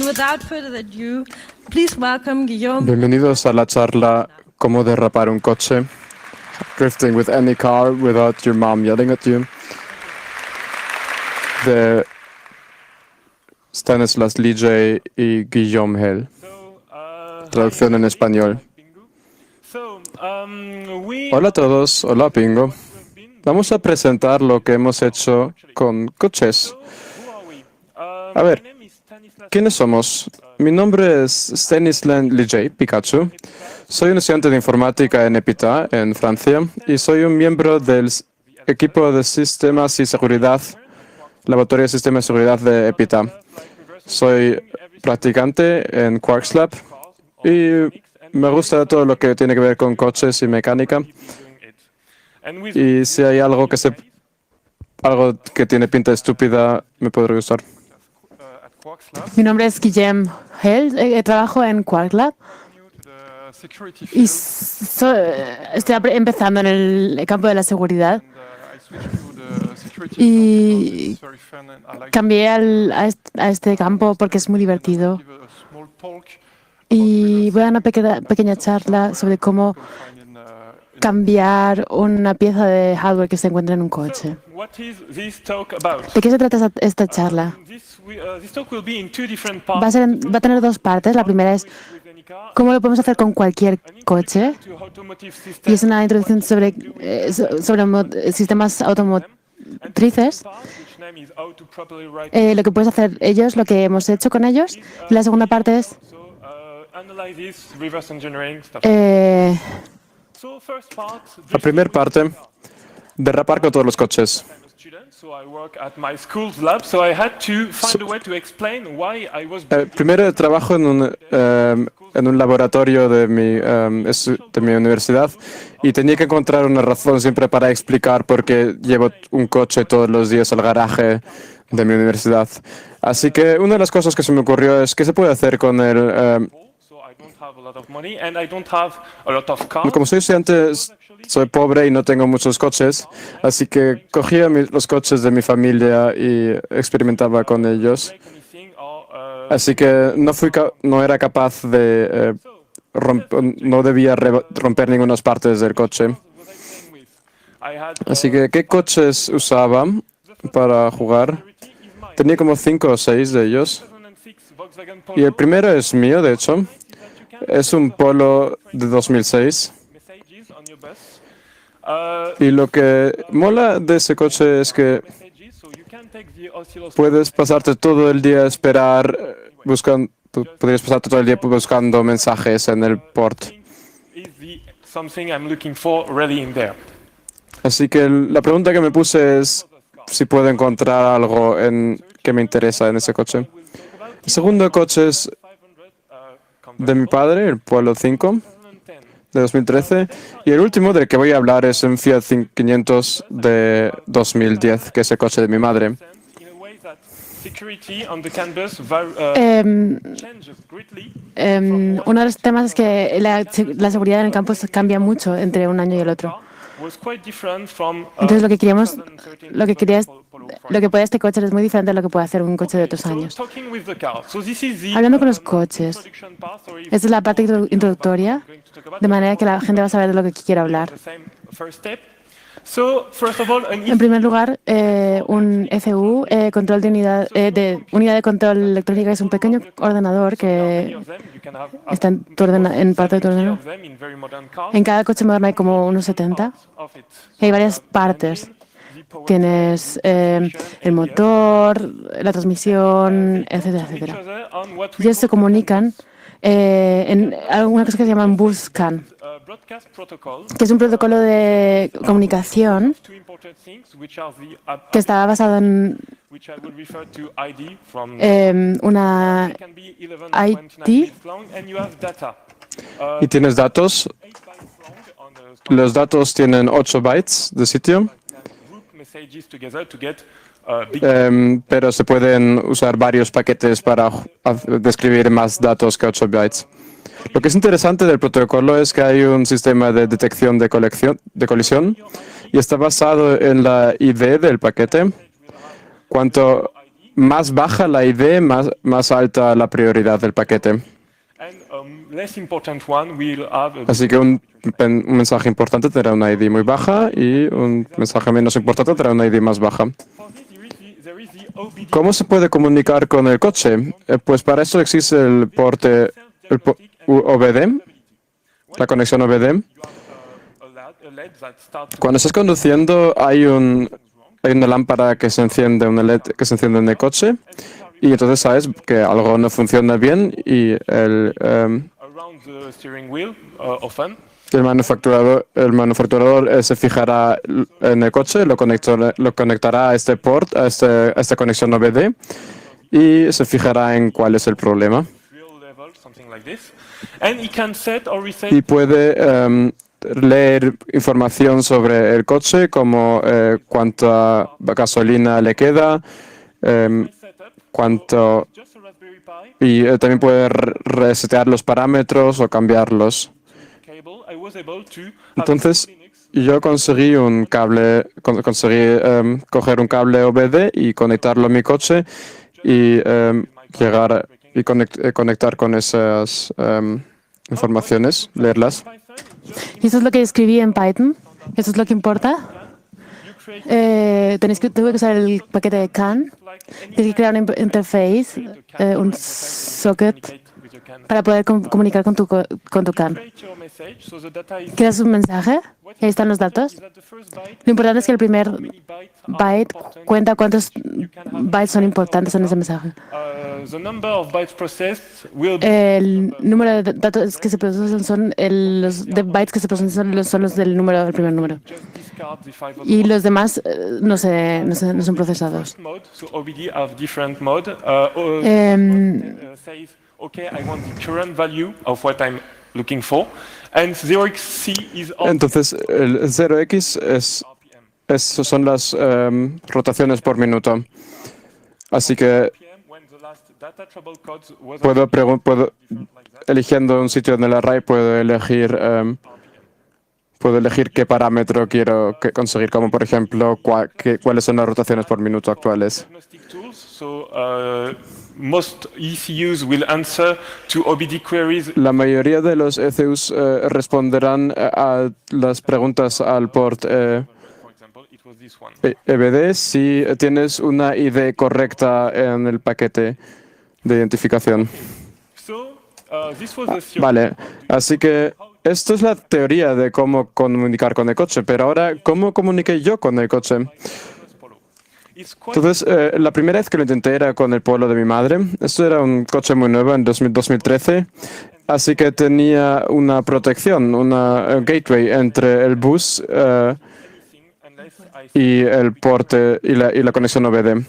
Without further ado, please welcome Guillaume. Bienvenidos a la charla Cómo derrapar un coche. Drifting with any car without your mom yelling at you. De Stanislas Lijay y Guillaume Hell. Traducción en español. Hola a todos, hola Pingo. Vamos a presentar lo que hemos hecho con coches. A ver, ¿quiénes somos? Mi nombre es Stanislas Lijay, Pikachu. Soy un estudiante de informática en EPITA, en Francia, y soy un miembro del equipo de sistemas y seguridad, laboratorio de sistemas y seguridad de EPITA. Soy practicante en Quarks Lab y me gusta todo lo que tiene que ver con coches y mecánica. Y si hay algo que tiene pinta estúpida, me podría gustar. Mi nombre es Guillaume Hell, trabajo en Quarks Lab y estoy empezando en el campo de la seguridad y cambié a este campo porque es muy divertido. Y voy a dar una pequeña charla sobre cómo cambiar una pieza de hardware que se encuentra en un coche. ¿De qué se trata esta charla? Va a tener dos partes. La primera es cómo lo podemos hacer con cualquier coche. Y es una introducción sobre sistemas automotrices. Lo que puedes hacer ellos, lo que hemos hecho con ellos. Y la segunda parte es la primera parte, derrapar con todos los coches. Primero trabajo en un laboratorio de mi universidad y tenía que encontrar una razón siempre para explicar por qué llevo un coche todos los días al garaje de mi universidad. Así que una de las cosas que se me ocurrió es qué se puede hacer con el... Como soy estudiante, soy pobre y no tengo muchos coches, así que cogía los coches de mi familia y experimentaba con ellos. Así que no era capaz de no debía romper ninguna partes del coche. Así que, ¿qué coches usaba para jugar? Tenía como 5 o 6 de ellos. Y el primero es mío, de hecho. Es un Polo de 2006. Y lo que mola de ese coche es que puedes pasarte todo el día buscando mensajes en el port. Así que la pregunta que me puse es si puedo encontrar algo que me interesa en ese coche. El segundo coche es de mi padre, el Polo 5 de 2013. Y el último del que voy a hablar es un Fiat 500 de 2010, que es el coche de mi madre. Uno de los temas es que la seguridad en el campus cambia mucho entre un año y el otro. Entonces lo que puede este coche es muy diferente a lo que puede hacer un coche de otros años. Hablando con los coches, esta es la parte introductoria, de manera que la gente va a saber de lo que quiero hablar. En primer lugar, un FU, control de unidad de control electrónica, es un pequeño ordenador que está en parte de tu ordenador. En cada coche moderno hay como unos 70. Y hay varias partes. Tienes el motor, la transmisión, etcétera, etcétera. Y ellos se comunican en alguna cosa que se llama BusCAN, que es un protocolo de comunicación que está basado en una IT. ¿Y tienes datos? Los datos tienen 8 bytes de sitio. Pero se pueden usar varios paquetes para describir más datos que 8 bytes. Lo que es interesante del protocolo es que hay un sistema de detección de colisión y está basado en la ID del paquete. Cuanto más baja la ID, más alta la prioridad del paquete. Así que un mensaje importante tendrá una ID muy baja y un mensaje menos importante tendrá una ID más baja. ¿Cómo se puede comunicar con el coche? Pues para eso existe el OBD, la conexión OBD. Cuando estás conduciendo hay una lámpara que se enciende, una LED que se enciende en el coche y entonces sabes que algo no funciona bien y el manufacturador se fijará en el coche, lo conectará a este port, a esta conexión OBD y se fijará en cuál es el problema. Y puede leer información sobre el coche, como cuánta gasolina le queda, y también puede resetear los parámetros o cambiarlos. Entonces, yo conseguí coger un cable OBD y conectarlo a mi coche y conectar con esas informaciones, leerlas. Y eso es lo que escribí en Python. Eso es lo que importa. Tuve que usar el paquete de CAN. Tienes que crear una interface, un socket, para poder comunicar con tu CAN. Creas un mensaje y ahí están los datos. Lo importante es que el primer byte cuenta cuántos bytes son importantes en ese mensaje. El número de datos que se procesan son los de bytes que se procesan son los del primer número. Y los demás no son procesados. Entonces, el 0x son las rotaciones por minuto. Así que eligiendo un sitio en el array, puedo elegir qué parámetro quiero conseguir, como por ejemplo cuáles son las rotaciones por minuto actuales. La mayoría de los ECUs responderán a las preguntas al port EBD si tienes una ID correcta en el paquete de identificación. Vale, así que esto es la teoría de cómo comunicar con el coche, pero ahora, ¿cómo comuniqué yo con el coche? Entonces, la primera vez que lo intenté era con el Polo de mi madre. Esto era un coche muy nuevo en 2013, así que tenía una protección, una gateway entre el bus y el port y la conexión OBD.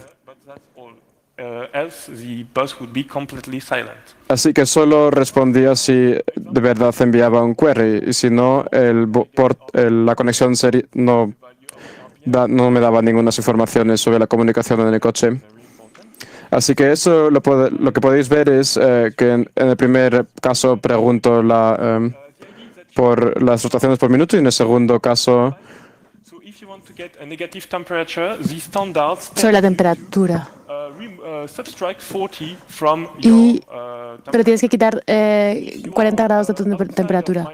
Así que solo respondía si de verdad enviaba un query y si no, la conexión no me daba ninguna informaciones sobre la comunicación en el coche. Así que eso lo que podéis ver es que en el primer caso pregunto por las rotaciones por minuto y en el segundo caso sobre la temperatura. Pero tienes que quitar 40 grados de tu temperatura.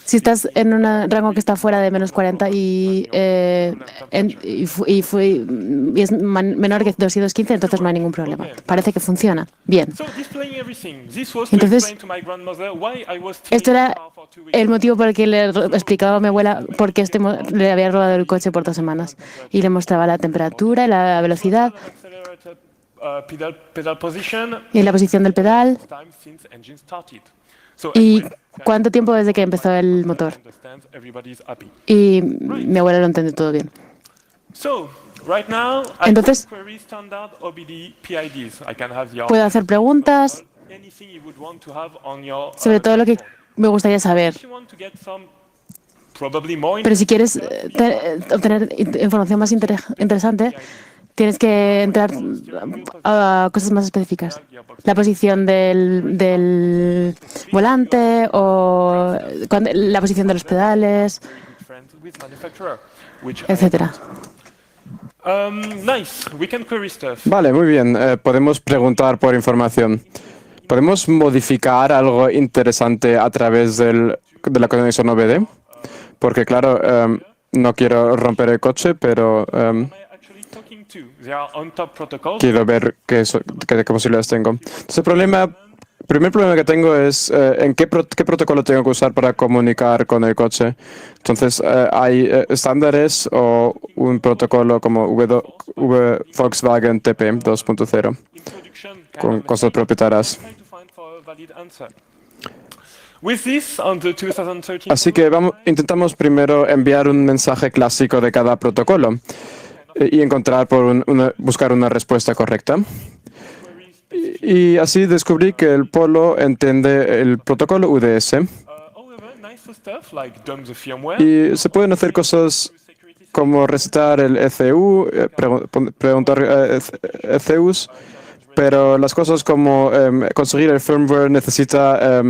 Si estás en un rango que está fuera de menos 40 y es menor que 215, entonces no hay ningún problema. Parece que funciona. Bien. Entonces, esto era el motivo por el que le explicaba a mi abuela por qué le había robado el coche por 2 semanas. Y le mostraba la temperatura y la velocidad y la posición del pedal y cuánto tiempo desde que empezó el motor. Y mi abuela lo entendió todo bien. Entonces, puedo hacer preguntas sobre todo lo que me gustaría saber. Pero si quieres obtener información más interesante, tienes que entrar a cosas más específicas. La posición del volante o la posición de los pedales, etcétera. Vale, muy bien. Podemos preguntar por información. ¿Podemos modificar algo interesante a través de la conexión OBD? Porque, claro, no quiero romper el coche, pero quiero ver qué posibilidades tengo. Entonces, el primer problema que tengo es en qué protocolo tengo que usar para comunicar con el coche. Entonces, ¿hay estándares o un protocolo como Volkswagen TP 2.0 con cosas propietarias? Así que intentamos primero enviar un mensaje clásico de cada protocolo y buscar una respuesta correcta. Y así descubrí que el Polo entiende el protocolo UDS. Y se pueden hacer cosas como recitar el ECU, preguntar ECUs, pero las cosas como conseguir el firmware necesita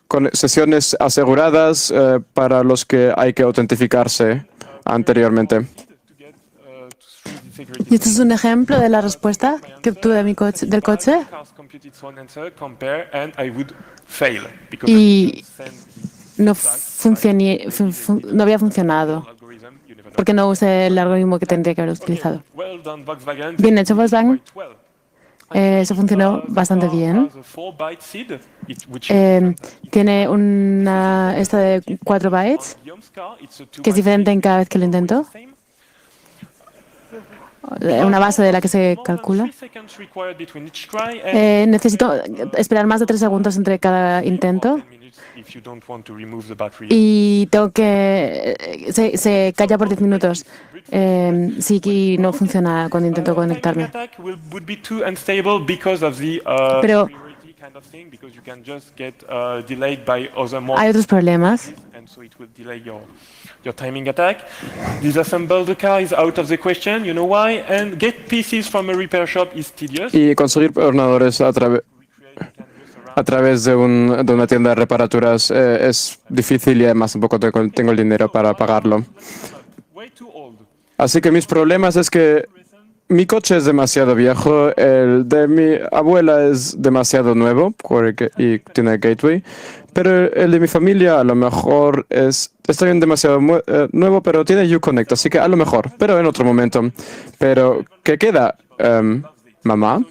con sesiones aseguradas para los que hay que autentificarse anteriormente. ¿Y este es un ejemplo de la respuesta que obtuve del coche? Y no había funcionado porque no usé el algoritmo que tendría que haber utilizado. Bien hecho, Volkswagen. Eso funcionó bastante bien. Tiene esta de 4 bytes, que es diferente en cada vez que lo intento. Una base de la que se calcula. Necesito esperar más de 3 segundos entre cada intento. Y tengo que... Se calla por 10 minutos. Sí, no funciona cuando intento conectarme. Pero hay otros problemas. Your timing attack. Disassemble the car is out of the question. You know why? And get pieces from a repair shop is tedious. Y conseguir ordenadores a través de una tienda de reparaturas es difícil y además tampoco tengo el dinero para pagarlo. Así que mis problemas es que mi coche es demasiado viejo, el de mi abuela es demasiado nuevo y tiene gateway, pero el de mi familia a lo mejor está bien demasiado nuevo, pero tiene Uconnect, así que a lo mejor, pero en otro momento. Pero, ¿qué queda, mamá?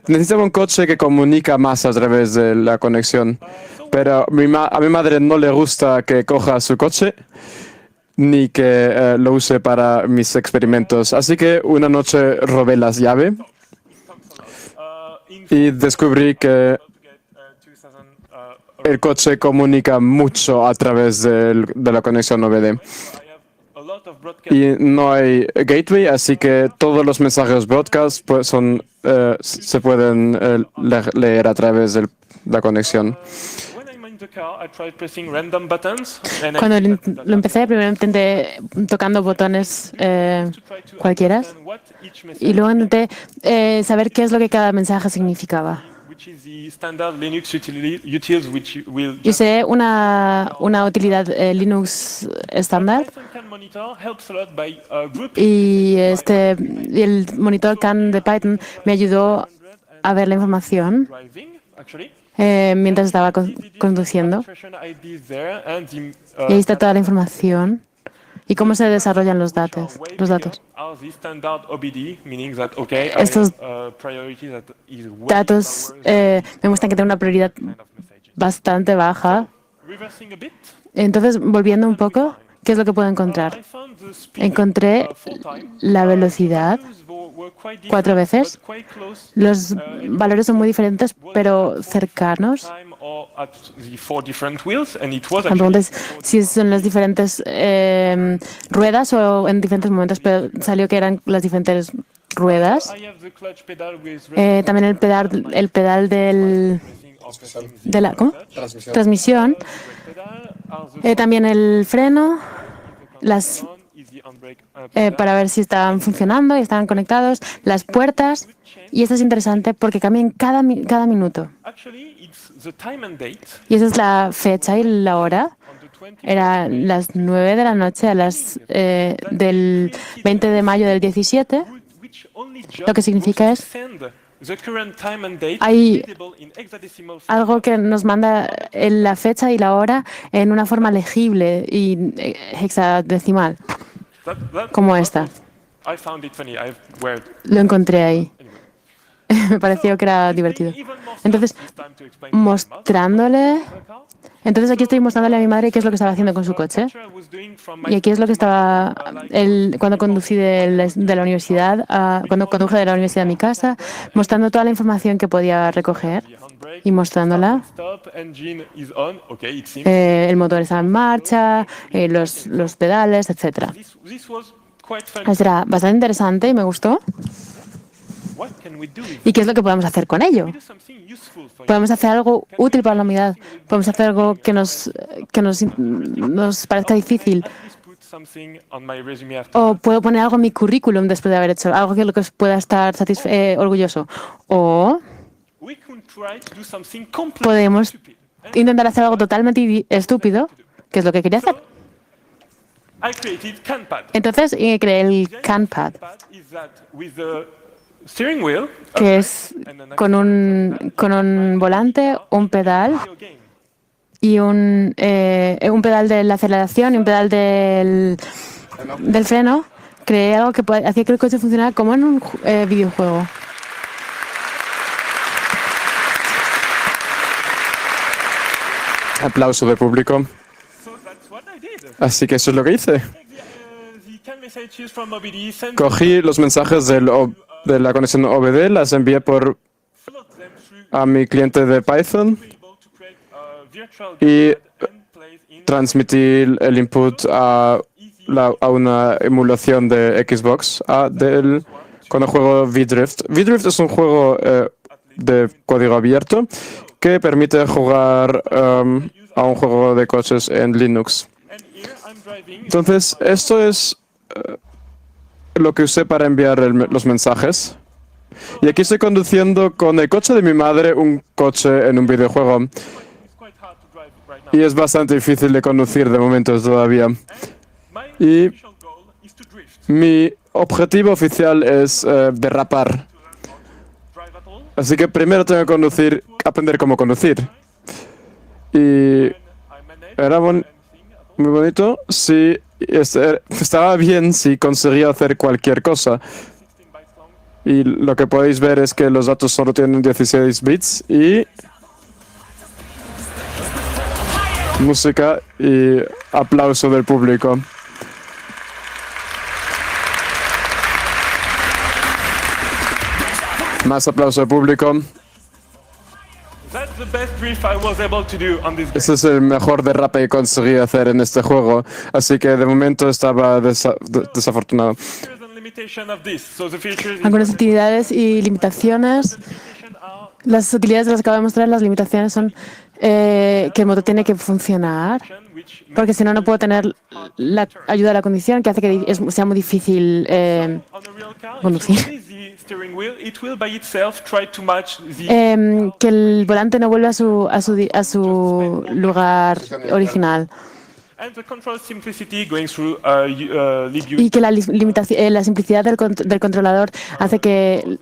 Necesitaba un coche que comunica más a través de la conexión, pero a mi madre no le gusta que coja su coche ni que lo use para mis experimentos. Así que una noche robé las llaves y descubrí que el coche comunica mucho a través de la conexión OBD. Y no hay gateway, así que todos los mensajes broadcast se pueden leer a través de la conexión. Cuando lo empecé, primero intenté tocando botones cualquiera y luego intenté saber qué es lo que cada mensaje significaba. Usé una utilidad Linux estándar y el monitor CAN de Python me ayudó a ver la información mientras estaba conduciendo. Y ahí está toda la información y cómo se desarrollan los datos. Estos datos me muestran que tengo una prioridad bastante baja. Entonces, volviendo un poco, ¿qué es lo que puedo encontrar? Encontré la velocidad 4 veces. Los valores son muy diferentes, pero cercanos. Me preguntas si son las diferentes ruedas o en diferentes momentos, pero salió que eran las diferentes ruedas. También el pedal de la transmisión. También el freno, las para ver si estaban funcionando y estaban conectados, las puertas, y esto es interesante porque cambian cada minuto. Y esa es la fecha y la hora. Era las 9 de la noche del 20 de mayo del 17. Lo que significa es hay algo que nos manda la fecha y la hora en una forma legible y hexadecimal, como esta. Lo encontré ahí. Me pareció que era divertido. Entonces, Entonces aquí estoy mostrándole a mi madre qué es lo que estaba haciendo con su coche. Y aquí es lo que estaba cuando conducí de la universidad, cuando conduje de la universidad a mi casa, mostrando toda la información que podía recoger y mostrándola. El motor estaba en marcha, los pedales, etc. Era bastante interesante y me gustó. ¿Y qué es lo que podemos hacer con ello? Podemos hacer algo útil para la humanidad. Podemos hacer algo que nos parezca difícil. O puedo poner algo en mi currículum después de haber hecho algo que lo que pueda estar orgulloso. O podemos intentar hacer algo totalmente estúpido, que es lo que quería hacer. Entonces creé el CanPad, que es con un volante, un pedal y un pedal de la aceleración y un pedal del freno. Creé algo que hacía que el coche funcionara como en un videojuego. Aplauso del público. Así que eso es lo que hice. Cogí los mensajes de la conexión OBD, las envié a mi cliente de Python y transmití el input a una emulación de Xbox cuando juego V-Drift. V-Drift es un juego de código abierto que permite jugar a un juego de coches en Linux. Entonces, esto es lo que usé para enviar los mensajes. Y aquí estoy conduciendo con el coche de mi madre, un coche en un videojuego. Y es bastante difícil de conducir de momento todavía. Y mi objetivo oficial es derrapar. Así que primero tengo que aprender cómo conducir. Y era muy bonito. Sí, estaba bien si conseguía hacer cualquier cosa. Y lo que podéis ver es que los datos solo tienen 16 bits y música y aplauso del público. Más aplauso del público. Ese es el mejor derrape que conseguí hacer en este juego, así que de momento estaba desafortunado. Algunas utilidades y limitaciones. Las utilidades de las que acabo de mostrar, las limitaciones son que el motor tiene que funcionar, porque si no, no puedo tener la ayuda de la conducción, que hace que sea muy difícil conducir. Que el volante no vuelva a su lugar original. Y que la simplicidad del controlador hace que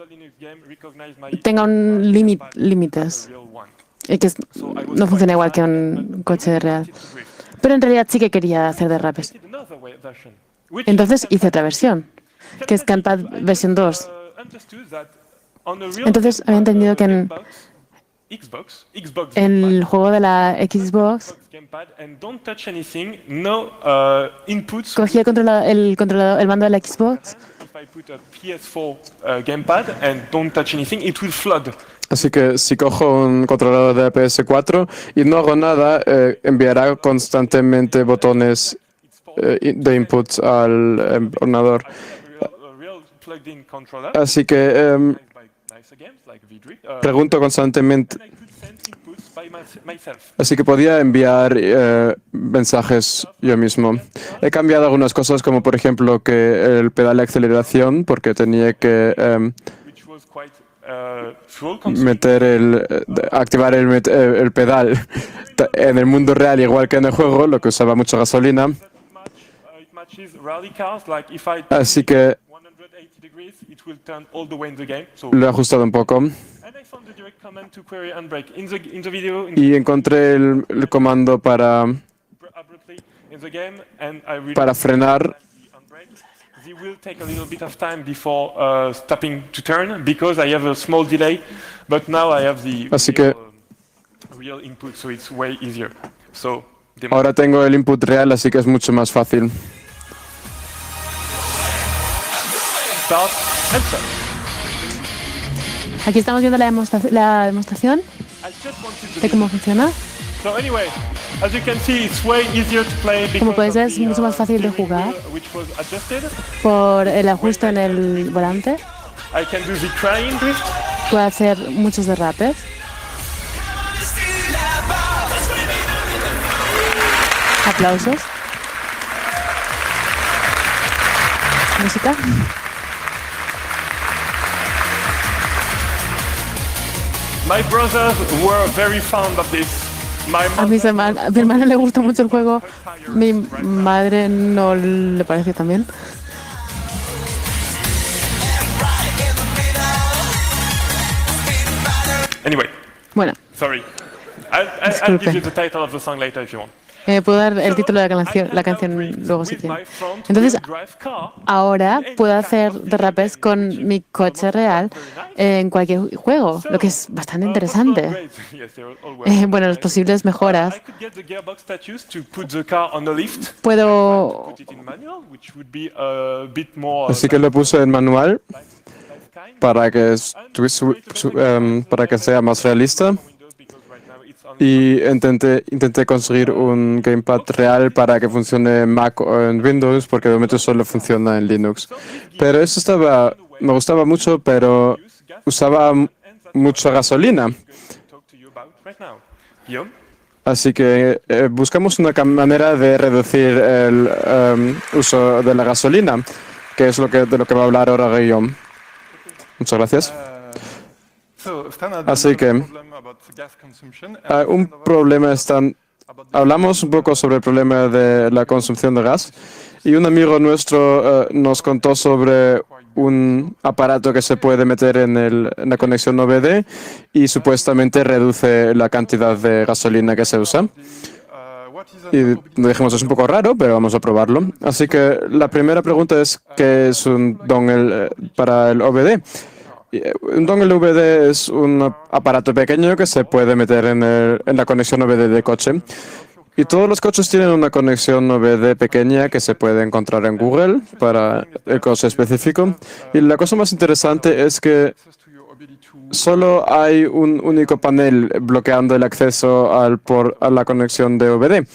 tenga límites y que no funcione igual que un coche real. Pero en realidad sí que quería hacer derrapes. Entonces hice otra versión, que es CanPad versión 2. Entonces había entendido que en el juego de la Xbox cogía el mando de la Xbox. Así que si cojo un controlador de PS4 y no hago nada, enviará constantemente botones de input al ordenador. Así que pregunto constantemente Así que podía enviar mensajes yo mismo. He cambiado algunas cosas, como por ejemplo que el pedal de aceleración, porque tenía que activar el pedal en el mundo real igual que en el juego, lo que usaba mucha gasolina. Así que lo he ajustado un poco. Y encontré el comando para frenar. It will take a little bit of time before stopping to turn because I have a small delay, but now I have the Así que real input, so it's way easier. So ahora tengo el input real, así que es mucho más fácil. Start and stop. Aquí estamos viendo la demostración I just wanted to de cómo funciona. So anyway, as you can see, it's way easier to play because Como puedes ver, es of the, mucho más fácil de steering jugar. wheel, which was adjusted. Por el ajuste en el volante. I can do the crying drift. Puede hacer muchos derrapes. Aplausos. Música. My brothers were very fond of this. A mi hermano le gusta mucho el juego. Mi madre no le pareció tan bien. Anyway, Bueno, sorry. I'll give you the title of the song later if you want. puedo dar el título de la canción luego si quieren. Entonces, ahora puedo hacer derrapes con mi coche real en cualquier juego, lo que es bastante interesante. Bueno, las posibles mejoras. Puedo... Así que lo puse en manual para que sea más realista. Y intenté conseguir un gamepad real para que funcione en Mac o en Windows, porque de momento solo funciona en Linux. Pero eso me gustaba mucho, pero usaba mucha gasolina. Así que buscamos una manera de reducir el uso de la gasolina, que es de lo que va a hablar ahora Guillaume. Muchas gracias. Así que un problema hablamos un poco sobre el problema de la consumición de gas y un amigo nuestro nos contó sobre un aparato que se puede meter en la conexión OBD y supuestamente reduce la cantidad de gasolina que se usa. Y dijimos, es un poco raro, pero vamos a probarlo. Así que la primera pregunta es, ¿qué es un dongle para el OBD? Un dongle OBD es un aparato pequeño que se puede meter en la conexión OBD de coche. Y todos los coches tienen una conexión OBD pequeña que se puede encontrar en Google para el coche específico. Y la cosa más interesante es que solo hay un único panel bloqueando el acceso a la conexión de OBD,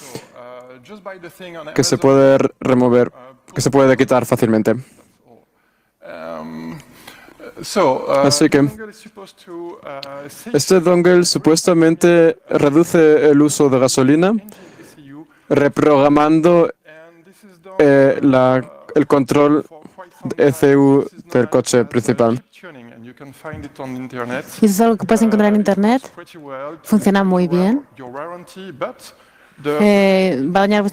que se puede remover, que se puede quitar fácilmente. Así que este dongle supuestamente reduce el uso de gasolina, reprogramando el control ECU del coche principal. Y eso es algo que puedes encontrar en Internet. Funciona muy bien. Va a dañar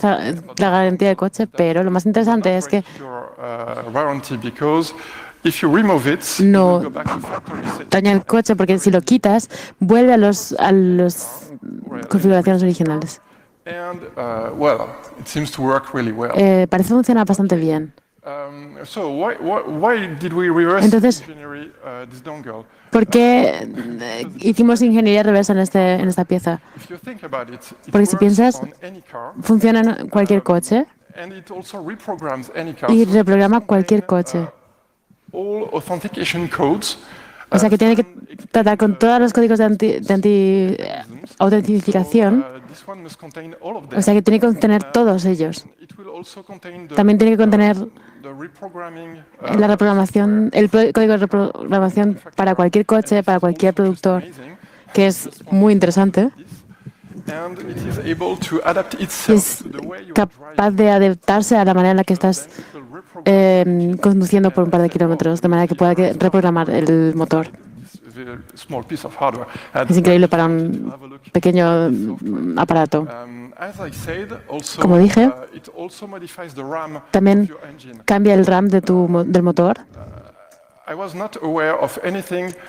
la garantía del coche, pero lo más interesante es que no daña el coche porque si lo quitas, vuelve a las configuraciones originales. Parece funcionar bastante bien. Entonces, ¿por qué hicimos ingeniería reversa en esta pieza? Porque si piensas, funciona en cualquier coche y reprograma cualquier coche. O sea que tiene que tratar con todos los códigos de autentificación. O sea que tiene que contener todos ellos. También tiene que contener la reprogramación, el código de reprogramación para cualquier coche, para cualquier productor. que es muy interesante. Y es capaz de adaptarse a la manera en la que estás conduciendo por un par de kilómetros, de manera que pueda reprogramar el motor. Es increíble para un pequeño aparato. Como dije, también cambia el RAM del motor.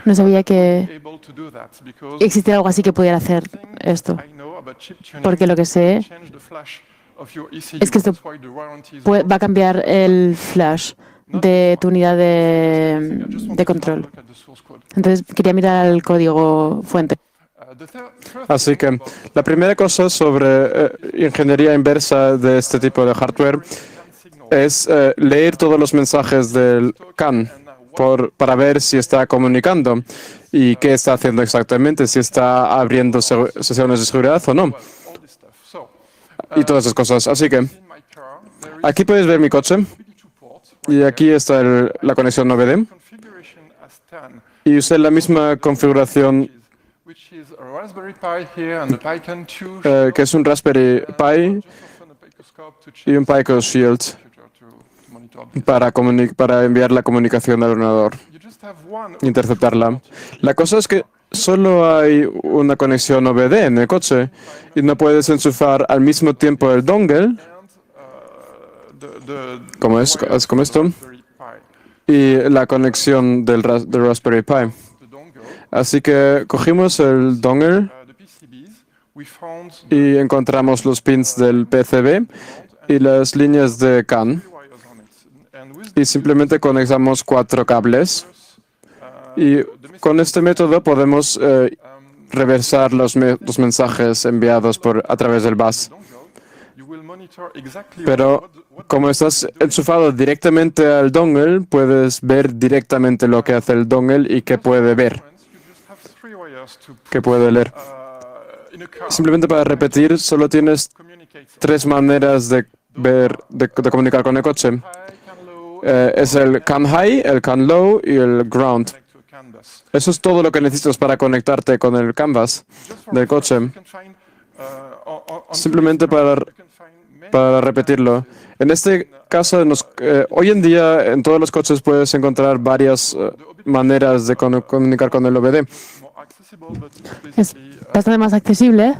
No sabía que existía algo así que pudiera hacer esto, porque lo que sé es que esto va a cambiar el flash de tu unidad de control. Entonces quería mirar el código fuente. Así que la primera cosa sobre ingeniería inversa de este tipo de hardware es leer todos los mensajes del CAN para ver si está comunicando y qué está haciendo exactamente, si está abriendo sesiones de seguridad o no. Y todas esas cosas. Así que aquí podéis ver mi coche y aquí está la conexión OBD y usé la misma configuración que es un Raspberry Pi y un Pico Shield para enviar la comunicación al ordenador, interceptarla. La cosa es que solo hay una conexión OBD en el coche y no puedes enchufar al mismo tiempo el dongle, como esto, y la conexión del Raspberry Pi. Así que cogimos el dongle y encontramos los pins del PCB y las líneas de CAN. Y simplemente conectamos 4 cables. Y con este método podemos reversar los mensajes enviados a través del bus. Pero como estás enchufado directamente al dongle, puedes ver directamente lo que hace el dongle y qué puede ver, qué puede leer. Simplemente para repetir, solo tienes 3 maneras de comunicar con el coche. Es el CAN High, el CAN Low y el Ground. Eso es todo lo que necesitas para conectarte con el canvas del coche. Simplemente para repetirlo. En este caso, hoy en día en todos los coches puedes encontrar varias maneras de comunicar con el OBD. Es bastante más accesible,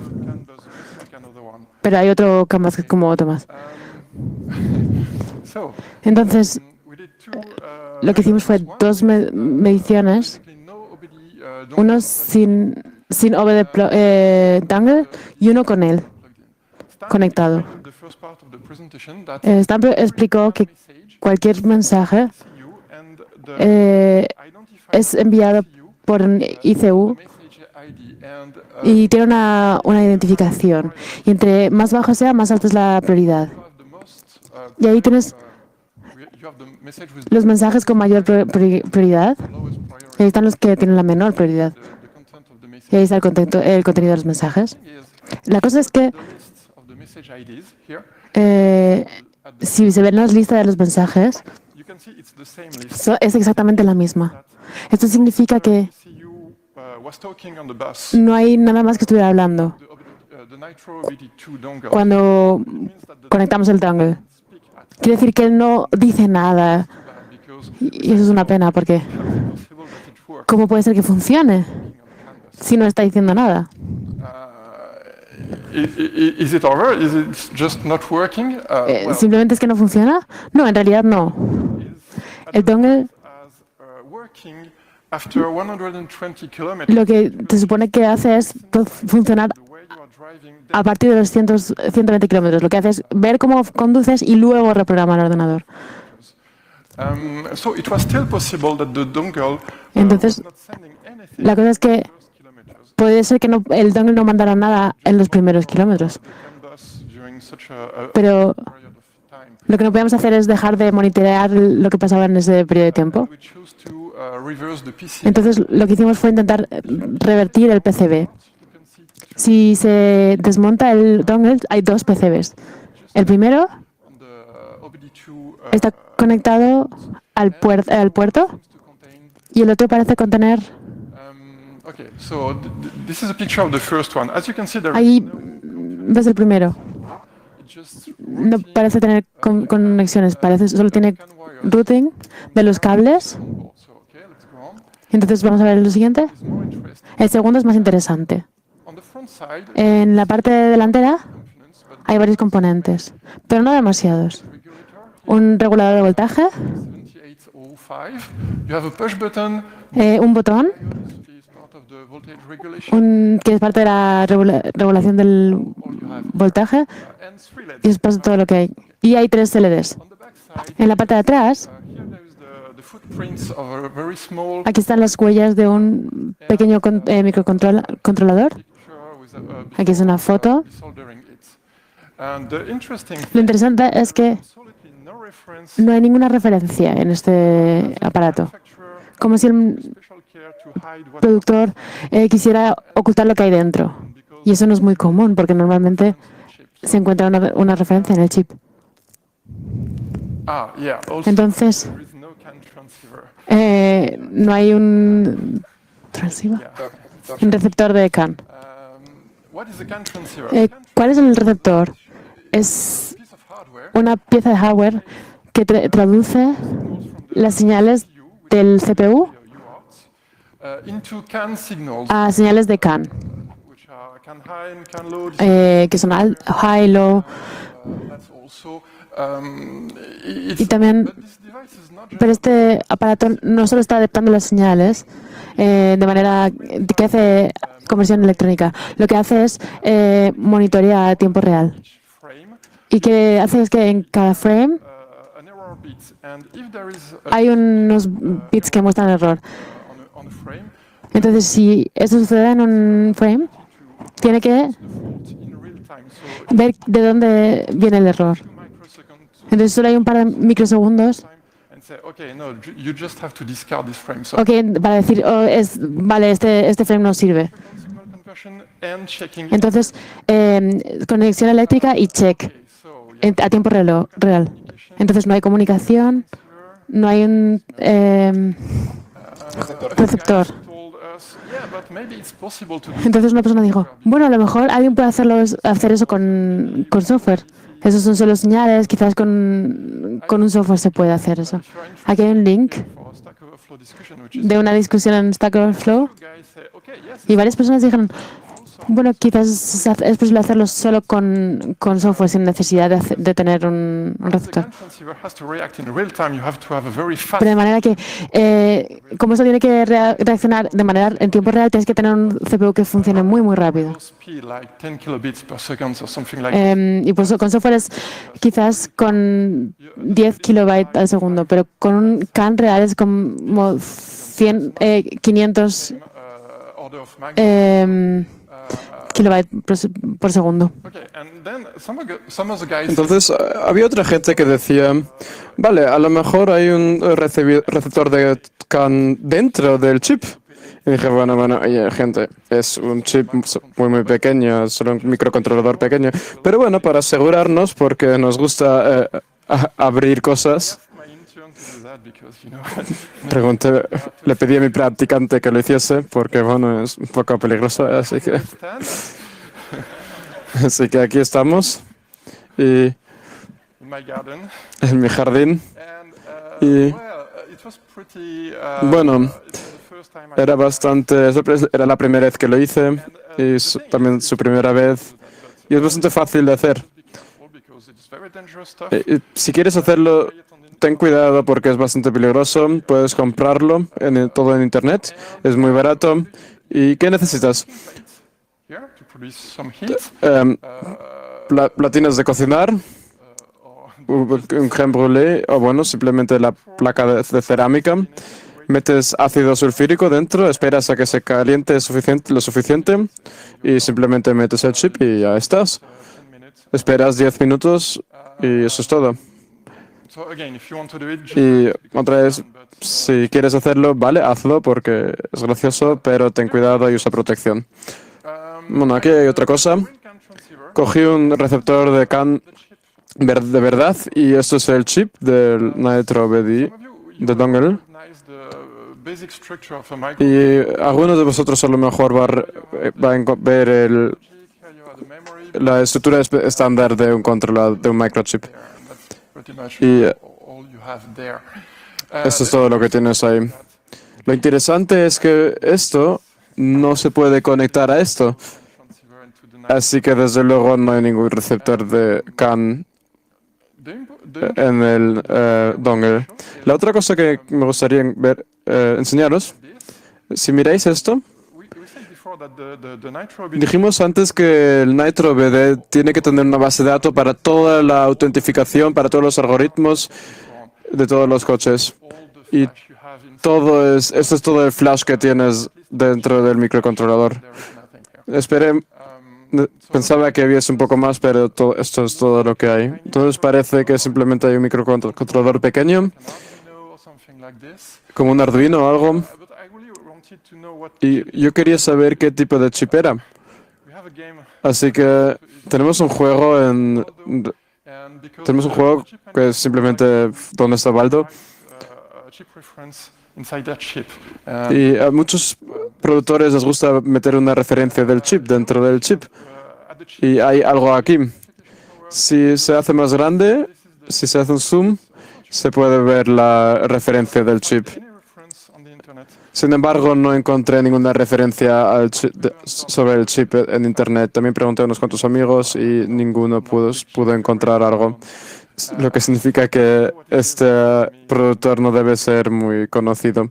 pero hay otro canvas que es como otro más. Entonces, lo que hicimos fue 2 mediciones, uno sin OBD dongle y uno con él conectado. Stamp explicó que cualquier mensaje es enviado por un ICU y tiene una identificación. Y entre más bajo sea, más alta es la prioridad. Y ahí tienes los mensajes con mayor prioridad. Y ahí están los que tienen la menor prioridad. Y ahí está el contenido de los mensajes. La cosa es que si se ven las listas de los mensajes, es exactamente la misma. Esto significa que no hay nada más que estuviera hablando cuando conectamos el dongle. Quiere decir que él no dice nada. Y eso es una pena, porque ¿cómo puede ser que funcione si no está diciendo nada? ¿Simplemente es que no funciona? No, en realidad no. El dongle, lo que se supone que hace es funcionar a partir de los 120 kilómetros. Lo que hace es ver cómo conduces y luego reprogramar el ordenador. Entonces, la cosa es que puede ser que el dongle no mandara nada en los primeros kilómetros. Pero lo que no podíamos hacer es dejar de monitorear lo que pasaba en ese periodo de tiempo. Entonces, lo que hicimos fue intentar revertir el PCB. Si se desmonta el dongle, hay 2 PCBs. El primero está conectado al puerto y el otro parece contener Okay, so this is a picture of the first one. As you can see, there Ahí is no ves el primero. just No parece tener conexiones, solo tiene routing de los cables. so okay, let's go on. Entonces vamos a ver lo siguiente. It's more interesting. El segundo es más interesante. On the front side, En la parte delantera components, but hay varios componentes, pero no demasiados. regulator Un regulador de voltaje, 7805. You have a push button. un botón, This is part of the voltage regulation. que es parte de la regulación del All you have voltaje, and 3 LEDs. y es paso todo lo que hay. Y hay 3 LEDs. On the back side, En la parte de atrás, here there is the footprints of a very small aquí están las huellas de un pequeño microcontrolador. picture with a Aquí es una foto. soldering it. And the interesting Lo thing, interesante es que absolutely no reference no hay ninguna referencia en este aparato. manufacturer, Como si el special care to hide what productor quisiera ocultar lo que hay dentro. Y eso no es muy común porque normalmente se encuentra una referencia en el chip. yeah, also Entonces, there is no CAN transceiver. no hay un transceiver, un receptor de CAN. What is a CAN transceiver? ¿Cuál es el receptor? Es Piece of hardware una pieza de hardware que traduce las señales del CPU into CAN signals, a señales de CAN, which are CAN high and CAN low. que son high, low. That's also Y también, but this device is not just pero este aparato no solo está adaptando las señales de manera que hace conversión electrónica, lo que hace es monitorear a tiempo real. frame, Y que hace es que en cada frame an error bit, and if there is hay unos bits que muestran error. on a frame, Entonces, si eso sucede en un frame, tiene que fault in real time. So ver de dónde viene el error. 2 microseconds Entonces, solo hay un par de microsegundos, time, and say, okay, no, you just have to discard this frame. So para decir, vale, este frame no sirve. signal conversion and checking. Entonces, conexión eléctrica y check Okay, so a tiempo real. Entonces, no hay comunicación, no hay un receptor. told us, yeah, but maybe it's possible to do Entonces, una persona dijo, bueno, a lo mejor alguien puede hacer eso con software. Esos son solo señales, quizás con un software se puede hacer eso. Aquí hay un link for Stack Overflow discussion, which is de una discusión en Stack Overflow guys say, okay, yes, y varias personas dijeron, bueno, quizás es posible hacerlo solo con software sin necesidad de tener un the receptor. CAN transceiver has to react in real time. You have to have a very fast Pero de manera que, como eso tiene que reaccionar de manera en tiempo real, tienes que tener un CPU que funcione muy, muy rápido. speed, like 10 kilobits per second or something like that. Y pues con software es quizás con 10 kilobytes al segundo, pero con un CAN real es como 500 Order of magnitude. kilobytes por segundo. Okay, and then some of the guys Entonces, había otra gente que decía, vale, a lo mejor hay un receptor de CAN dentro del chip. Y dije, bueno, oye, gente, es un chip muy pequeño, solo un microcontrolador pequeño. Pero bueno, para asegurarnos, porque nos gusta abrir cosas, my intern to do that because pregunté, le pedí a mi practicante que lo hiciese, porque bueno, es un poco peligroso, stand así que aquí estamos, y in my garden, en mi jardín. and Y it was pretty. bueno, It was the first time I era bastante, era la primera vez que lo hice, y también su primera vez, y es bastante fácil de hacer. be careful because it's very dangerous stuff. Si quieres hacerlo, ten cuidado porque es bastante peligroso. Puedes comprarlo todo en internet. Es muy barato. ¿Y qué necesitas? Here to produce some heat. Platinas de cocinar, un crème brûlée o bueno, simplemente la placa de cerámica. Metes ácido sulfúrico dentro, esperas a que se caliente lo suficiente y simplemente metes el chip y ya estás. 10 minutes. Esperas 10 minutos y eso es todo. So again, if you want to do it, just Y otra vez, si quieres hacerlo, vale, hazlo porque es gracioso, pero ten cuidado y usa protección. Bueno, aquí hay otra cosa. CAN transceiver. Cogí un receptor de CAN de verdad y esto es el chip del Nitro BD Some of you de dongle. recognize the basic structure of a micro. Y algunos de vosotros a lo mejor va a ver Here you have the memory. la estructura estándar de un controlador, de un microchip. There, and that's pretty much Y all you have there. eso es todo lo que tienes ahí. Lo interesante es que esto no se puede conectar a esto. Transceiver into the Así que desde luego no hay ningún receptor de CAN en el dongle. La otra cosa que me gustaría enseñaros, si miráis esto, we said before that the Nitro bit dijimos antes que el Nitro BD tiene que tener una base de datos para toda la autentificación, para todos los algoritmos de todos los coches. Y flash you have in esto es todo el flash que tienes dentro del microcontrolador. there is nothing here. Esperé, pensaba que hubiese un poco más, pero esto es todo lo que hay. Entonces parece que simplemente hay un microcontrolador pequeño, Arduino or something like this. como un Arduino o algo. But I really wanted to know what Y yo quería saber qué tipo de chip era. we have a game, Así que tenemos un juego and because tenemos un juego que es simplemente ¿dónde está Baldo? a chip reference inside that chip. Y a muchos productores les gusta meter una referencia del chip dentro del chip. At the chip, Y hay algo aquí. Si se hace más grande, si se hace un zoom, se puede ver la referencia del chip. any reference on the internet. Sin embargo, no encontré ninguna referencia sobre el chip en Internet. También pregunté a unos cuantos amigos y ninguno pudo encontrar algo. Lo que significa que este productor no debe ser muy conocido.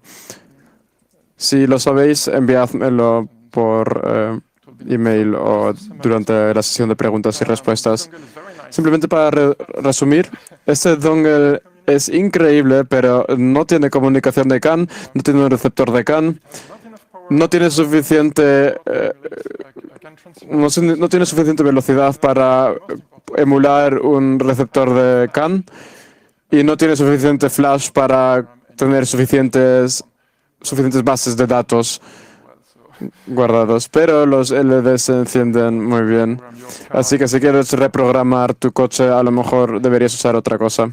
Si lo sabéis, enviádmelo por email o durante la sesión de preguntas y respuestas. Dongle is very nice. Simplemente para resumir, este dongle es increíble, pero no tiene comunicación de CAN, no tiene un receptor de CAN, Not enough power. no tiene suficiente, I can transfer no tiene suficiente velocidad para emular un receptor de CAN y no tiene suficiente flash para tener suficientes bases de datos guardados, pero los LEDs se encienden muy bien. Así que si quieres reprogramar tu coche, a lo mejor deberías usar otra cosa.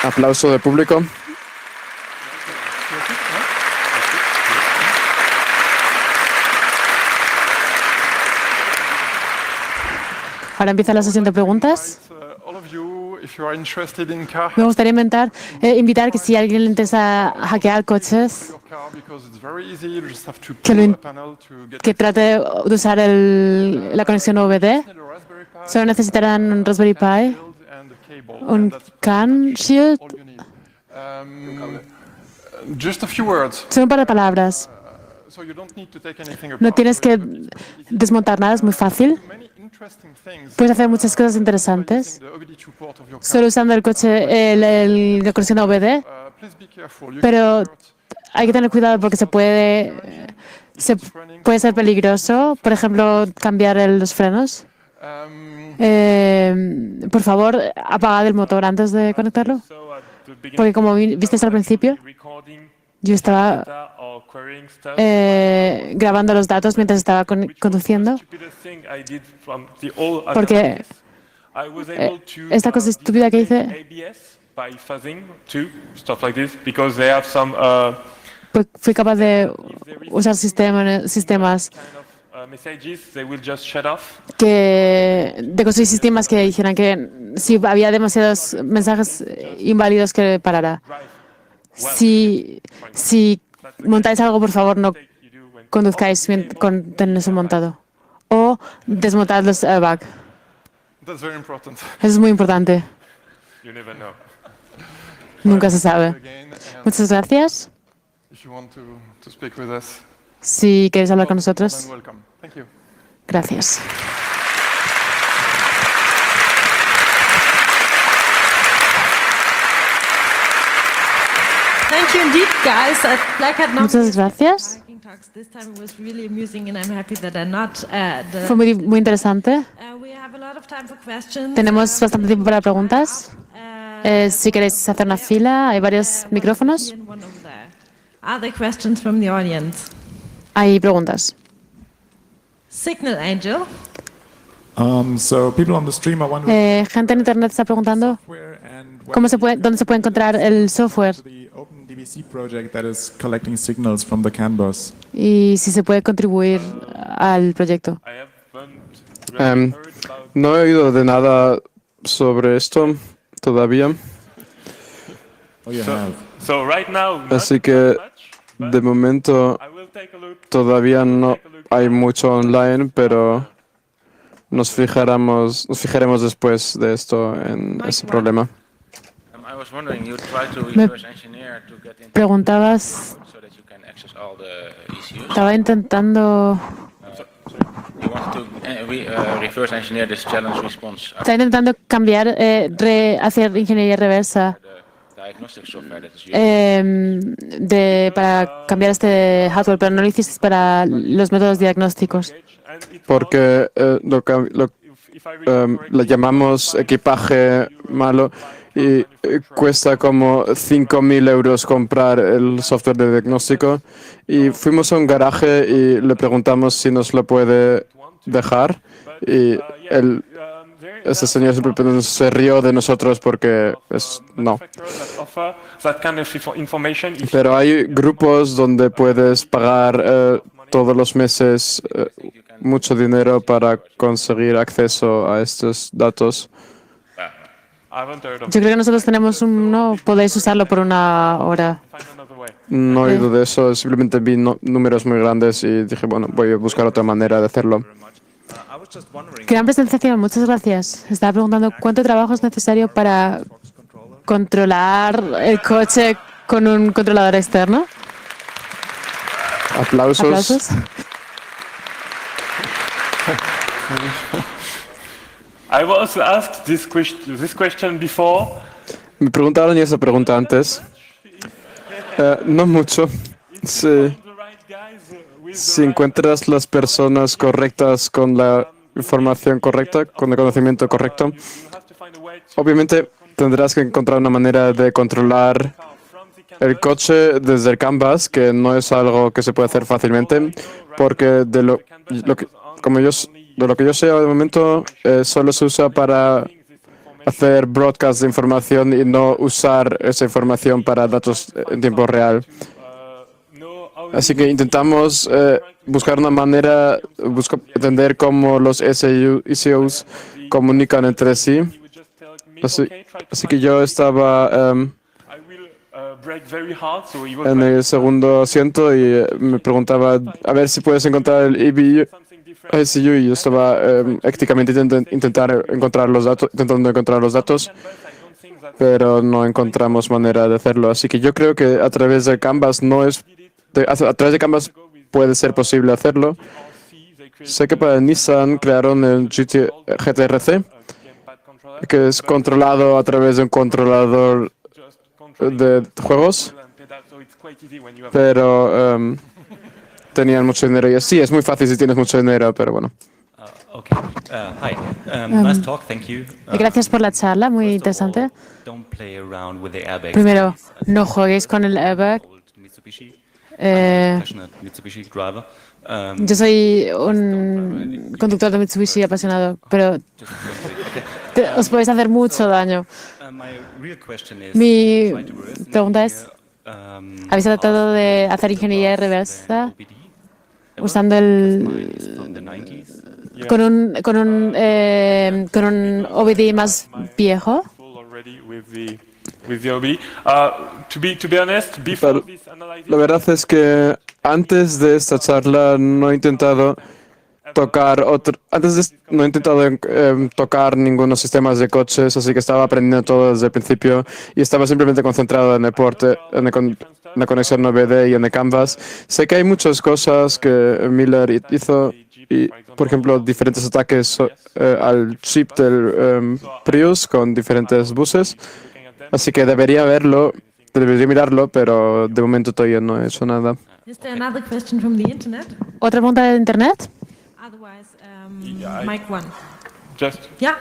Aplauso de público. Ahora empieza la sesión de preguntas. all of you, if you are interested in car, Me gustaría invitar que si a alguien le interesa hackear coches, your car, because it's very easy. You just have to Que lo pull in- a panel to get que trate de usar la conexión OVD. the Raspberry Pi, Solo necesitarán un Raspberry Pi, shield and the cable. un And that's CAN shield, all you need. Just a few words. solo un par de palabras. So you don't need to take anything apart. No tienes que desmontar nada, es muy fácil. Many interesting things. Puedes hacer muchas cosas interesantes The OBD2 port of your car. solo usando el coche, la conexión OVD, Please be careful. You pero can hay que tener cuidado porque puede ser peligroso. Por ejemplo, cambiar los frenos. um, Por favor, apagad el motor antes de conectarlo. So at the beginning, Porque como visteis al principio, recording yo estaba data or querying stuff. grabando los datos mientras estaba conduciendo. Stupidest thing I did from the whole Porque, analysis, I was able to esta cosa estúpida que hice- ABS by fuzzing too, stuff like this, because they have some Fui capaz de usar sistemas kind of messages, they will just shut off. de construir sistemas que dijeran que si había demasiados mensajes inválidos que parara. Si montáis algo, por favor, no You do when conduzcáis con eso montado. O desmontad los airbag. that's very important. Eso es muy importante. you never know. Nunca se sabe. Again, and Muchas gracias. if you want to speak with us, Si queréis hablar con then nosotros, welcome. Thank you. gracias. Thank you indeed, guys. Black Hat now. Muchas gracias. Talks. This time it was really amusing, and I'm happy that I'm not. Fue muy interesante. We have a lot of time for questions. Tenemos bastante tiempo para preguntas. Si queréis hacer una fila, hay varios micrófonos. And one over there. Are there questions from the audience? Hay preguntas. Signal Angel. So people on the stream are wondering Gente en internet está preguntando where and dónde se puede encontrar el software the open ABC project that is collecting signals from the CAN bus. Y si se puede contribuir al proyecto. I haven't Em, really heard about no he oído de nada sobre esto todavía, Oh, you have. so right now, not así que much, de momento I will take a look. todavía no hay mucho online, pero nos fijaremos después de esto en ese problema. I was wondering, you try to Me reverse engineer to get into preguntabas, so that you can access all the ECUs. estaba intentando, You want to reverse engineer this challenge response está intentando cambiar, hacer ingeniería reversa the diagnostic software that is used. para cambiar este hardware, pero no lo hiciste para los métodos diagnósticos. And it Porque if I remember le llamamos equipaje malo y cuesta como 5.000 euros comprar el software de diagnóstico. Y fuimos a un garaje y le preguntamos si nos lo puede dejar. Y ese señor simplemente se rió de nosotros porque no. that kind of information if Pero hay grupos donde puedes pagar todos los meses mucho dinero para conseguir acceso a estos datos. I haven't heard of Yo creo que nosotros tenemos uno, podéis usarlo por una hora. find another way. No he oído de eso, simplemente vi números muy grandes y dije, bueno, voy a buscar otra manera de hacerlo. Gran presentación, muchas gracias. Estaba preguntando cuánto trabajo es necesario para controlar el coche con un controlador externo. Aplausos. Aplausos. I was asked this question before. Me preguntaron esa pregunta antes. No mucho. Sí. The right guys with Si encuentras las personas correctas con la información correcta, con el conocimiento correcto, you have to find a way to obviamente tendrás que encontrar una manera de controlar from the el coche desde el canvas, que no es algo que se puede hacer fácilmente, porque de lo que yo sé de momento solo se usa para hacer broadcast de información y no usar esa información para datos en tiempo real. know how Así que intentamos buscar una manera, entender cómo los ECUs comunican entre sí. you would just tell me, Así, okay, try to así find que yo estaba I will brake very hard, so he was en el segundo asiento y me preguntaba a ver si puedes encontrar el something different. ECU y yo estaba éticamente intentando encontrar los datos, But I don't think that pero no encontramos manera de hacerlo. Así que yo creo que a través de Canvas a través de Canvas puede ser posible hacerlo. they create Sé que para Nissan crearon el GTRC, gamepad controller, que es controlado a través de un controlador just controlling de juegos, and pedal, so it's quite easy when you have pero tenían mucho dinero. Y sí, es muy fácil si tienes mucho dinero, pero bueno. Okay. Hi. Nice talk. Thank you. Gracias por la charla, muy First of all, interesante. don't play around with the airbags. Primero, please. no jueguéis con el airbag. Old Mitsubishi. Eh, Passionate Mitsubishi driver. Yo soy un conductor de Mitsubishi apasionado, pero os podéis hacer mucho daño. My real question is, Mi try to reverse pregunta es, engineer, ¿habéis tratado de hacer ingeniería reversa usando from the 90s? con un OBD más viejo? full already with the OBD. To be honest, before Pero this analysis, la verdad es que antes de esta charla no he intentado tocar ningunos sistemas de coches, así que estaba aprendiendo todo desde el principio y estaba simplemente concentrado en el porte, en la conexión OBD y en el Canvas. Sé que hay muchas cosas que Miller hizo y, por ejemplo, diferentes ataques al chip del Prius con diferentes buses, así que debería mirarlo, pero de momento todavía no he hecho nada. Is there another question from the internet? ¿Otra pregunta de internet? Otherwise, Yeah, mic one. just Yeah?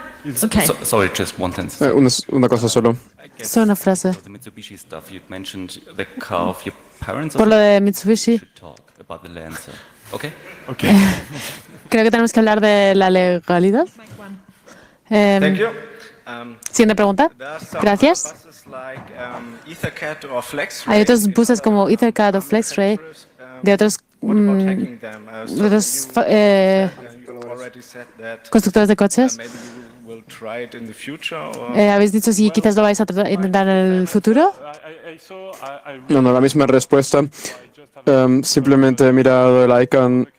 Okay. Sorry, just one sentence. Una cosa solo. I guess Solo una frase. for the Mitsubishi stuff, you mentioned the car of your parents. Por lo de Mitsubishi, should talk about the Lancer. Okay. creo que tenemos que hablar de la legalidad. Mic one. Em, Thank you. Siguiente pregunta. Gracias. Hay otros buses como Ethercat o FlexRay de otros, constructores de coches. ¿Habéis dicho si quizás lo vais a intentar en el futuro? No, la misma respuesta. Simplemente he mirado el icon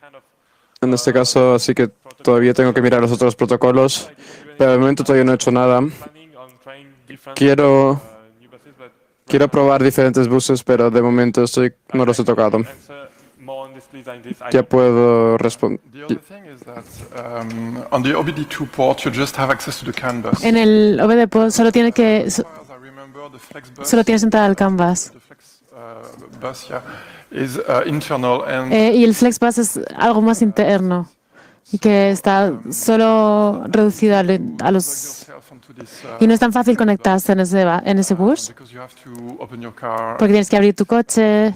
en este caso, así que todavía tengo que mirar los otros protocolos, pero de momento todavía no he hecho nada. Quiero probar diferentes buses, pero de momento no los he tocado. Ya puedo responder. On the OBD2 port, you just have access to the CAN bus. En el OBD solo tienes entrada al CAN bus. The Flex bus, yeah, is internal and Y el FlexBus es algo más interno y que está solo reducido a los... Y no es tan fácil conectarse en ese bus because you have to open your car. porque tienes que abrir tu coche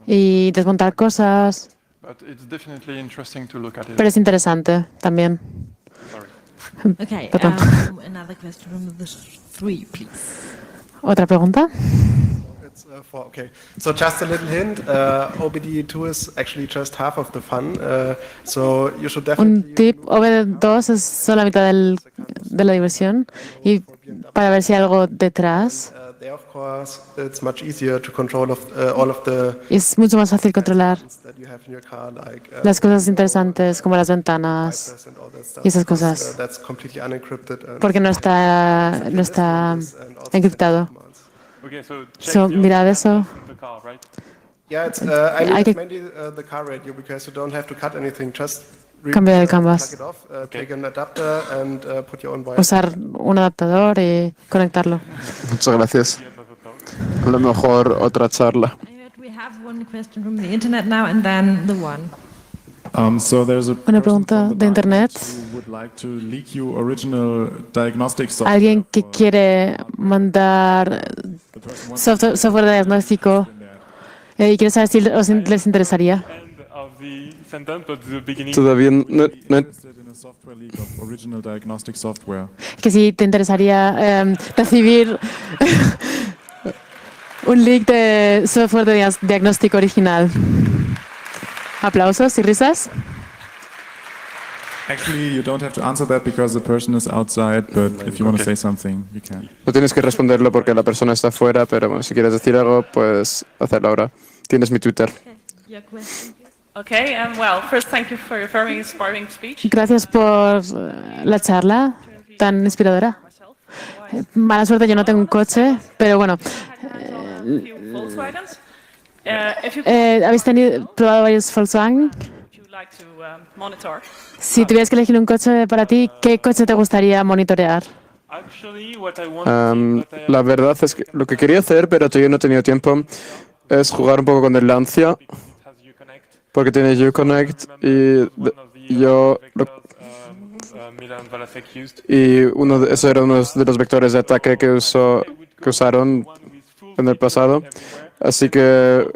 y desmontar cosas. But it's definitely interesting to look at it. Pero es interesante también. Okay, Pardon. another question from the three, please. ¿Otra pregunta? Okay, so just a little hint, OBD2 is actually just half of the fun, so you should Un definitely... tip, OBD2 es solo la mitad de la diversión y para ver si hay algo detrás. There, of course, it's much easier to control all of the Es mucho más fácil controlar that you have in your car, like las cosas interesantes como las ventanas wipers and all that stuff, y esas because, cosas that's completely unencrypted. And porque no está encriptado. Okay, so So, mirad eso. the car, right? yeah, it's, I mean, I it's could- mainly the car radio because you don't have to cut anything, just Cambiar el canvas. plug it off, take an adapter and put your own wire. Usar un adaptador y conectarlo. Muchas gracias. A lo mejor otra charla. I heard we have one question from the internet now and then the one. So there's a Una person pregunta from the de internet. who would like to leak you original diagnostic software. Alguien que quiere mandar software de diagnóstico y quiere saber si les interesaría. End of the sentence, but the beginning. Todavía no Interested in a software leak of original diagnostic software. Que si te interesaría recibir un leak de software de diagnóstico original. Aplausos y risas. Actually, you don't have to answer that because the person is outside, but if you want to say something, you can. no tienes que responderlo porque la persona está fuera, pero bueno, si quieres decir algo, puedes hacerlo ahora. Tienes mi Twitter. Your question, please. Okay, well, first thank you for your very inspiring speech. Gracias por la charla tan inspiradora. Mala suerte, yo no tengo un coche, pero bueno. Few Volkswagens. If you ¿Habéis probado varios Volkswagen? would you like to monitor? Si tuvieras que elegir un coche para ti, ¿qué coche te gustaría monitorear? Actually, what I want to La verdad es que lo que quería hacer, pero todavía no he tenido tiempo, es jugar un poco con el Lancia, has Uconnect. porque tiene Uconnect yo Milan Valasek used. eso era uno de los vectores de ataque que usaron en el pasado. Así que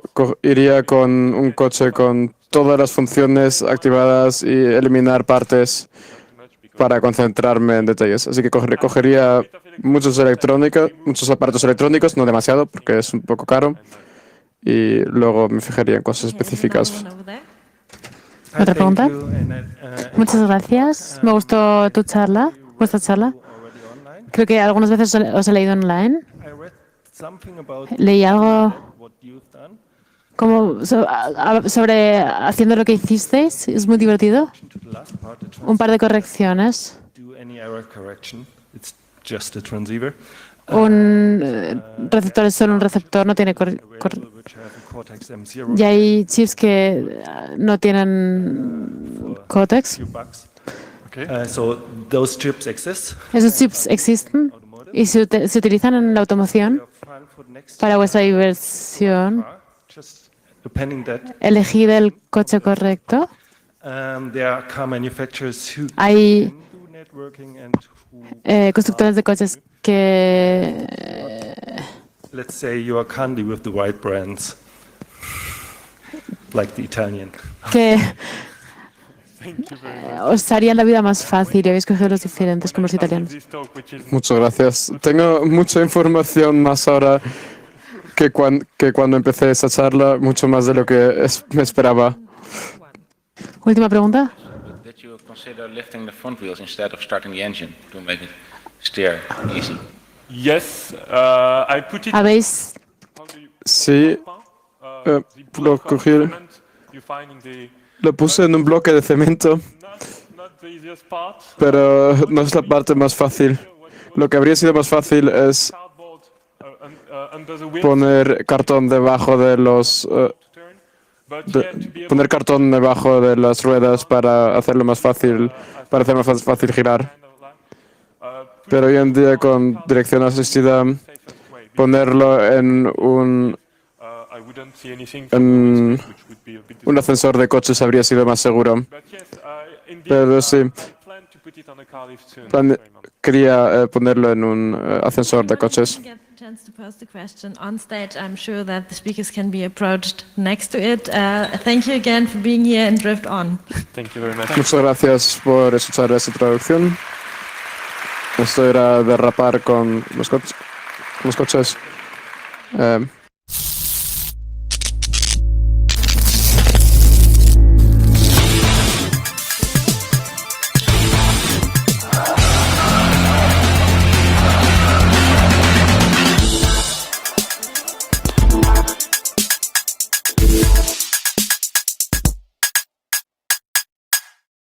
iría con un coche con todas las funciones activadas y eliminar partes para concentrarme en detalles. Así que cogería muchos aparatos electrónicos, no demasiado porque es un poco caro, y luego me fijaría en cosas específicas. Another one over there. ¿Otra pregunta? Muchas gracias. Me gustó tu charla, vuestra charla. Creo que algunas veces os he leído online. Leí algo como sobre haciendo lo que hicisteis. Es muy divertido. Un par de correcciones. Un receptor es solo un receptor, no tiene y hay chips que no tienen códex. Esos chips existen y se utilizan en la automoción para vuestra diversión. Elegid el coche correcto. Hay constructores de coches que Let's say you are candy with the white brands, like the Italian. que os harían la vida más fácil y habéis cogido los diferentes como los italianos. Muchas gracias. Tengo mucha información más ahora que cuando empecé esa charla, mucho más de lo que me esperaba. Última pregunta. Did you consider lifting the front wheels instead of starting the engine to make it steer easy? Yes, I put it. ¿Habéis Sí, lo cogí, lo puse en un bloque de cemento, Not the easiest part. pero no es la parte más fácil. Lo que habría sido más fácil es Cardboard under the wheels poner cartón debajo de los to turn, but yeah, to be able poner cartón debajo de las ruedas para hacerlo más fácil, para hacer más fácil girar. Pero hoy en día con dirección asistida, ponerlo en I wouldn't see anything en which would be a bit un ascensor de coches habría sido más seguro. But yes, indeed, Pero sí, I plan to put it on a car lift soon. quería ponerlo en un ascensor de coches. Get a chance to pose the question on stage. I'm sure that the speakers can be approached next to it. Thank you again for being here and Drift On. Thank you very much. Muchas gracias por escuchar esta traducción. Esto era derrapar con los coches.